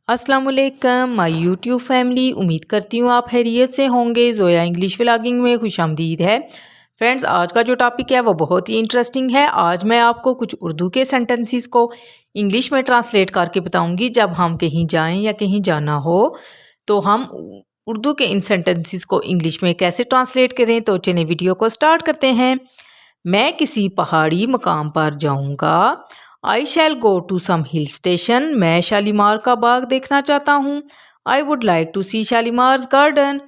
अस्सलाम वालेकुम my YouTube family. उम्मीद करती हूँ आप खैरियत से होंगे। जोया इंग्लिश व्लॉगिंग में खुशामदीद है। फ्रेंड्स, आज का जो टॉपिक है वो बहुत ही इंटरेस्टिंग है। आज मैं आपको कुछ उर्दू के सेंटेंसेस को इंग्लिश में ट्रांसलेट करके बताऊंगी। जब हम कहीं जाएं या कहीं जाना हो तो हम उर्दू के इन सेंटेंसेस को इंग्लिश में कैसे ट्रांसलेट करें। तो चलिए वीडियो को स्टार्ट करते हैं। मैं किसी पहाड़ी मकाम पर जाऊंगा। I shall go to some hill station. मैं शालीमार का बाग देखना चाहता हूँ। I would like to see Shalimar's garden.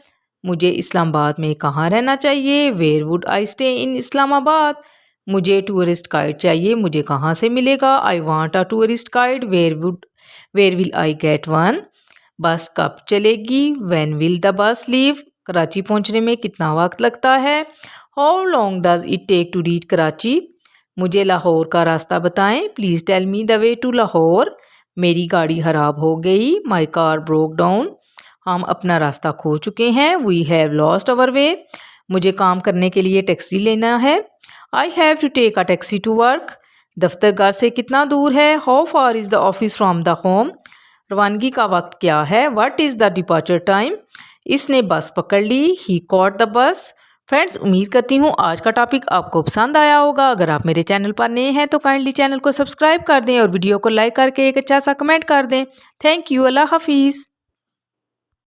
मुझे इस्लामाबाद में कहाँ रहना चाहिए। Where would I stay in Islamabad. मुझे टूरिस्ट गाइड चाहिए। मुझे कहाँ से मिलेगा। I want a tourist guide. Where will I get one. Bus कब चलेगी। When will the bus leave. Karachi पहुँचने में कितना वक्त लगता है। How long does it take to reach Karachi. मुझे लाहौर का रास्ता बताएं। Please tell me the way to Lahore. मेरी गाड़ी ख़राब हो गई। My car broke down. हम अपना रास्ता खो चुके हैं। We have lost our way. मुझे काम करने के लिए टैक्सी लेना है। I have to take a taxi to work. दफ्तर घर से कितना दूर है। How far is the office from the home. रवानगी का वक्त क्या है। What is the departure time. इसने बस पकड़ ली। ही कॉट द बस। फ्रेंड्स, उम्मीद करती हूँ आज का टॉपिक आपको पसंद आया होगा। अगर आप मेरे चैनल पर नए हैं तो काइंडली चैनल को सब्सक्राइब कर दें और वीडियो को लाइक करके एक अच्छा सा कमेंट कर दें। Thank you. अल्लाह हाफिज़।